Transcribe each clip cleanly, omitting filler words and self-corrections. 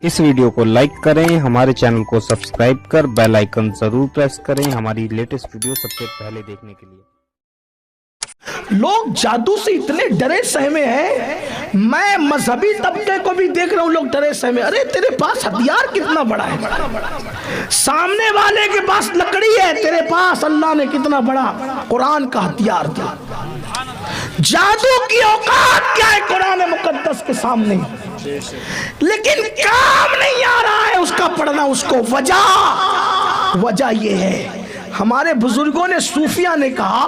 इस वीडियो को लाइक करें, हमारे चैनल को सब्सक्राइब कर बेल आइकन जरूर प्रेस करें हमारी लेटेस्ट वीडियो सबसे पहले देखने के लिए। लोग जादू से इतने डरे सहमे हैं, मैं मजहबी तबके को भी देख रहा हूं, लोग डरे सहमे। अरे तेरे पास हथियार कितना बड़ा है, सामने वाले के पास लकड़ी है, तेरे पास अल्लाह ने कितना बड़ा कुरान का हथियार दिया। जादू की औकात क्या है कुरान मुकद्दस के सामने, लेकिन काम नहीं आ रहा है उसका पढ़ना। उसको वजह ये है, हमारे बुजुर्गों ने, सूफिया ने कहा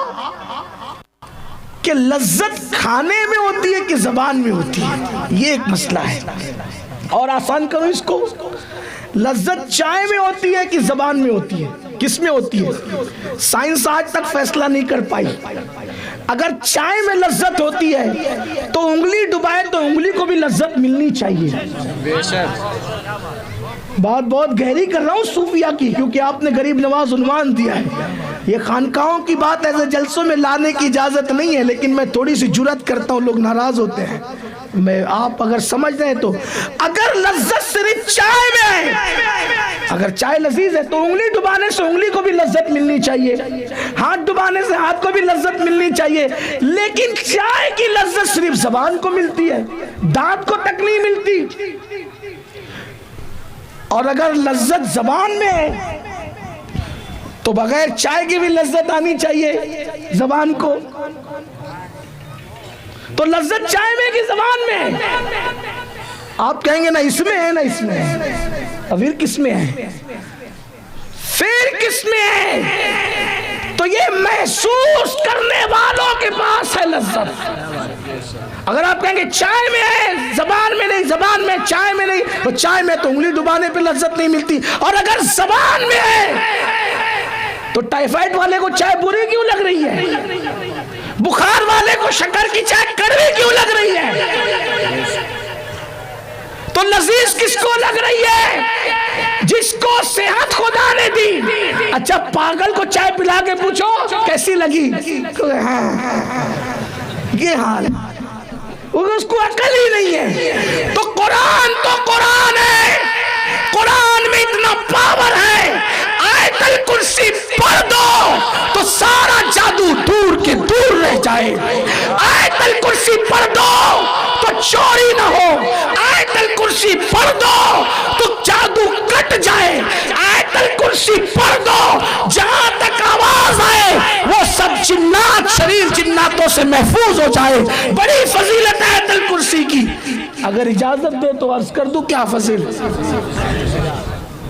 कि लज्जत खाने में होती है कि जबान में होती है, ये एक मसला है। और आसान करो इसको, लज्जत चाय में होती है कि जबान में होती है, किस में होती है? साइंस आज तक फैसला नहीं कर पाई। अगर चाय में लज्जत होती है तो उंगली डुबाए तो उंगली को भी लज्जत मिलनी चाहिए। बात बहुत गहरी कर रहा हूँ सूफिया की, क्योंकि आपने गरीब नवाज उन्वान दिया है। ये खानकाहों की बात ऐसे जलसों में लाने की इजाजत नहीं है, लेकिन मैं थोड़ी सी जुर्रत करता हूँ, लोग नाराज होते हैं। मैं आप अगर समझ रहे हैं तो, अगर लज्जत सिर्फ चाय में है, अगर चाय लजीज है तो उंगली डुबाने से उंगली को भी लज्जत मिलनी चाहिए, हाथ डुबाने से हाथ को भी लज्जत मिलनी चाहिए। लेकिन चाय की लज्जत सिर्फ जबान को मिलती है, दांत को तक नहीं मिलती। और अगर लज्जत जबान में है तो बगैर चाय की भी लज्जत आनी चाहिए जबान को। तो लज्जत चाय में कि जबान में? आप कहेंगे ना इसमें है, ना इसमें है, फिर किस में है? फिर किस में है? तो ये महसूस करने वालों के पास है लज्जत। अगर आप कहेंगे चाय में है, जबान में नहीं, जबान में चाय में नहीं, तो चाय में तो उंगली डुबाने पे लज्जत नहीं मिलती। और अगर जबान में है तो टाइफाइड वाले को चाय बुरी क्यों लग रही है? बुखार वाले को शक्कर की चाय कड़वी क्यों लग रही है? तो लजीज किसको लग रही है? जिसको सेहत खुदा ने दी। अच्छा, पागल को चाय पिला के पूछो कैसी लगी, ये हाल, उसको अकल ही नहीं है। तो कुरान है, कुरान में इतना पावर है, आयतल कुर्सी पढ़ दो तो सारा जादू दूर के दूर रह जाए। आयतल कुर्सी पढ़ दो तो चोरी ना हो, आयतल कुर्सी पढ़ दो तो जादू कट जाए। आयतल कुर्सी पढ़ दो, जहां तक आवाज आए वो सब जिन्नात, शरीर जिन्नातों से महफूज हो जाए। बड़ी फजीलत है आयतल कुर्सी की। अगर इजाजत दे तो अर्ज कर दूं क्या फजीलत।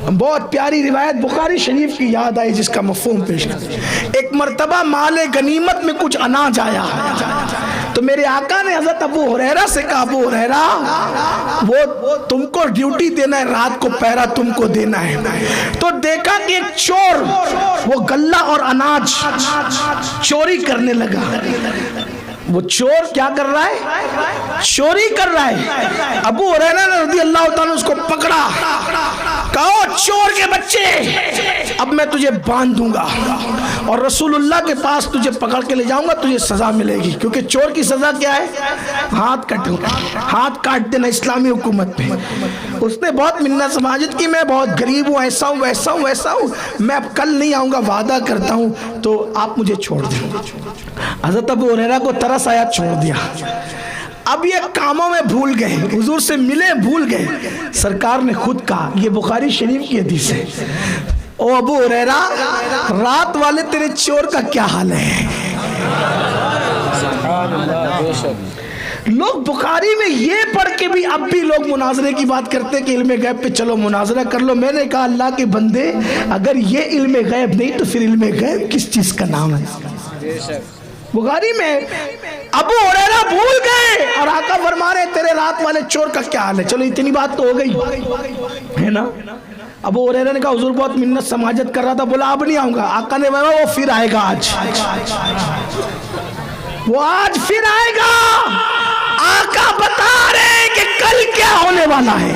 बहुत प्यारी रिवायत बुखारी शरीफ की याद आई जिसका मफहूम पेश कर। एक मर्तबा माले गनीमत में कुछ अनाज आया, तो मेरे आका ने हजरत अबू हुरैरा से कहा, अबू हुरैरा वो तुमको ड्यूटी देना है, रात को पहरा तुमको देना है। तो देखा कि एक चोर वो गल्ला और अनाज चोरी करने लगा। वो चोर क्या कर रहा है? चोरी कर रहा है। अबू हुरैरा रज़ी अल्लाह ताला उसको पकड़ा, कहो चोर के बच्चे, अब मैं तुझे बांध दूंगा और रसूलुल्लाह के पास तुझे पकड़ के ले जाऊंगा, तुझे सजा मिलेगी। क्योंकि चोर की सजा क्या है? हाथ काट देना इस्लामी हुकूमत में। उसने बहुत मिन्नत समाजित की, मैं बहुत गरीब हूँ, ऐसा हूँ, वैसा हूँ, वैसा हूँ, मैं अब कल नहीं आऊंगा, वादा करता हूँ, तो आप मुझे छोड़ दें। हज़रत अबू हुरैरा को तरस आया, छोड़ दिया। अब ये कामों में भूल गए, हुजूर से मिले भूल गए। सरकार ने खुद कहा, ये बुखारी शरीफ की हदीस है, ओ अबू हुरैरा, रात वाले तेरे चोर का क्या हाल है? लोग बुखारी में ये पढ़ के भी अब भी लोग मुनाजरे की बात करते कि इल्मे गैब पे चलो मुनाजरा कर लो। मैंने कहा अल्लाह के बंदे, अगर ये इल्मे गैब नहीं तो फिर इल्मे गैब किस चीज का नाम है? बुखारी में अबू हुरैरा भूल गए और आका फरमा रहे तेरे रात वाले चोर का क्या हाल है। चलो इतनी बात तो हो गई है ना। अबू हुरैरा ने कहा हुजूर बहुत मिन्नत समाजत कर रहा था, बोला अब नहीं आऊंगा। आका ने बोला वो फिर आएगा, आज वो आज फिर आएगा। आका बता रहे कि कल क्या होने वाला है।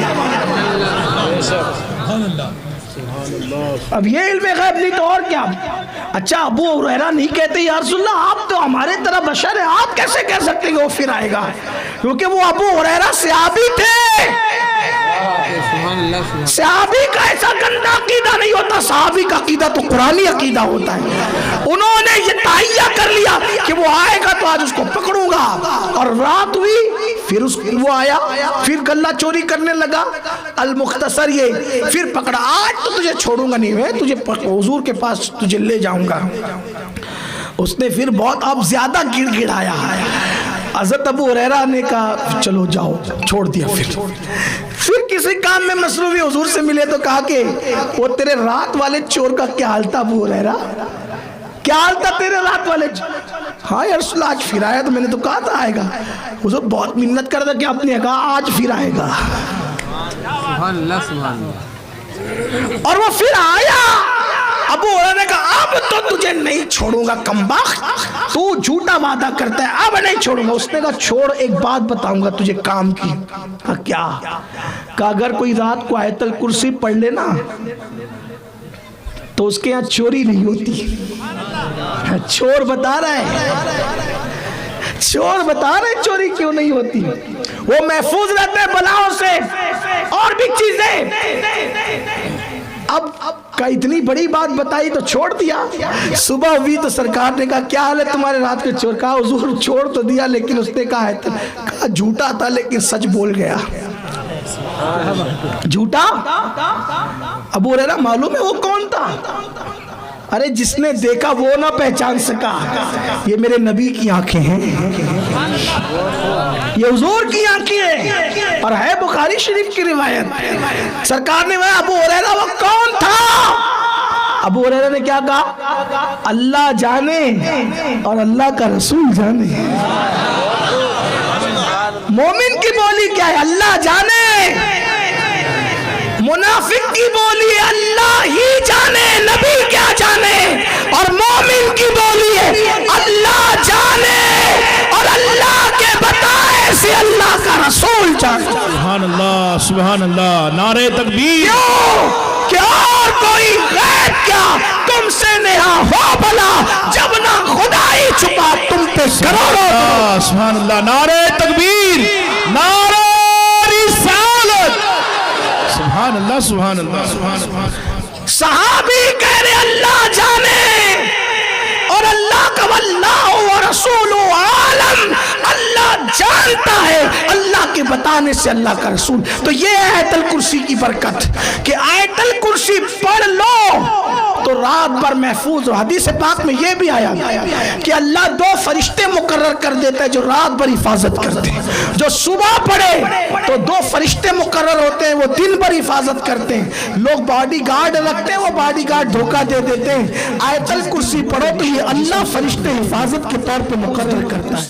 अब ये इल्मे गैब नहीं तो और क्या। अच्छा, अबू हुरैरा नहीं कहते या रसूलल्लाह आप तो हमारे तरह बशर है, आप कैसे कह सकते हैं कि वो फिर आएगा? क्योंकि वो अबू हुरैरा सहाबी थे। सहाबी का ऐसा गंदा अकीदा नहीं होता, सहाबी का अकीदा तो कुरानी अकीदा होता है। उन्होंने ये तहैया कर लिया कि वो आएगा तो आज उसको पकड़ूंगा, और रात हुई फिर वो आया, फिर गल्ला चोरी करने लगा, अल मुख्तसर ये, फिर पकड़ा, आज तो तुझे छोड़ूंगा नहीं, मैं तुझे हुजूर के पास तुझे ले जाऊंगा। उसने फिर बहुत अब ज्यादा गिड़गिड़ाया। हज़रत अबू हुरैरा ने कहा चलो जाओ, छोड़ दिया। फिर किसी काम में मसरूफ हुजूर से मिले तो कहा कि वो तेरे रात वाले चोर का क्या हाल था अबू हुरैरा, क्या हाल था तेरे रात वाले? हाँ यार रसूल आज फिर आया, तो मैंने तो कहा था आएगा। हुजूर बहुत मिन्नत कर रहा था कि आपने कहा आज फिर आएगा, और वो फिर आया। अबू हुरैरा ने कहा अब तो तुझे नहीं छोड़ूंगा कमबख्त, तू झूठा वादा करता है, अब नहीं छोड़ूंगा। उसने कहा छोड़, एक बात बताऊंगा तुझे काम की। कहा क्या? कहा अगर कोई रात को आयतल कुर्सी पढ़ लेना तो उसके यहाँ चोरी नहीं होती। चोर बता रहा है, चोर बता रहे चोरी क्यों नहीं होती, वो महफूज रहते हैं बलाओं से और भी चीजें। अब का इतनी बड़ी बात बताई तो छोड़ दिया। सुबह हुई तो सरकार ने कहा क्या हाल है तुम्हारे रात के चोर? कहा हुजूर छोड़ तो दिया, लेकिन उसने कहा है कहा झूठा था लेकिन सच बोल गया। झूठा? अबू हुरैरा मालूम है वो कौन था? अरे जिसने देखा वो ना पहचान सका। ये मेरे नबी की आंखें हैं, ये हुजूर की आंखें हैं, और है बुखारी शरीफ की रिवायत। सरकार ने कहा अबू हुरैरा वो कौन था? अबू हुरैरा ने क्या कहा? अल्लाह जाने और अल्लाह का रसूल जाने। मोमिन की बोली क्या है? अल्लाह जाने। मुनाफिक की बोली अल्लाह ही जाने, नबी क्या जाने, और मोमिन की बोली है अल्लाह जाने और अल्लाह के बताए से अल्लाह का रसूल जाने। सुभान अल्लाह, सुभान अल्लाह, नारे तकबीर। क्या और कोई गैब क्या तुमसे नेहा हो भला, जब ना खुदाई छुपा तुम पे करोड़ों। सुभान अल्लाह, नारे तकबीर, नारे रिसालत। सुभान अल्लाह, सुभान अल्लाह, सुभान अल्लाह। सहाबी कह रहे अल्लाह जाने और अल्लाह का वल्लाहु व रसूलु आलम, अल्लाह जानता है, अल्लाह के बताने से अल्लाह का रसूल। तो ये है आयतल कुर्सी की बरकत कि आयतल कुर्सी पढ़ लो तो रात भर महफूज हो। हदीस पाक में ये भी आया कि अल्लाह दो फरिश्ते मुकर्रर कर देता है जो रात भर हिफाजत करते हैं। जो सुबह पढ़े तो दो फरिश्ते मुकर्रर होते हैं, वो दिन भर हिफाजत करते हैं। लोग बॉडी गार्ड रखते हैं, वो बॉडी गार्ड धोखा दे देते हैं। आयतल कुर्सी पढ़ो तो ये अल्लाह फरिश्ते हिफाजत के तौर पे मुकर्रर करता है।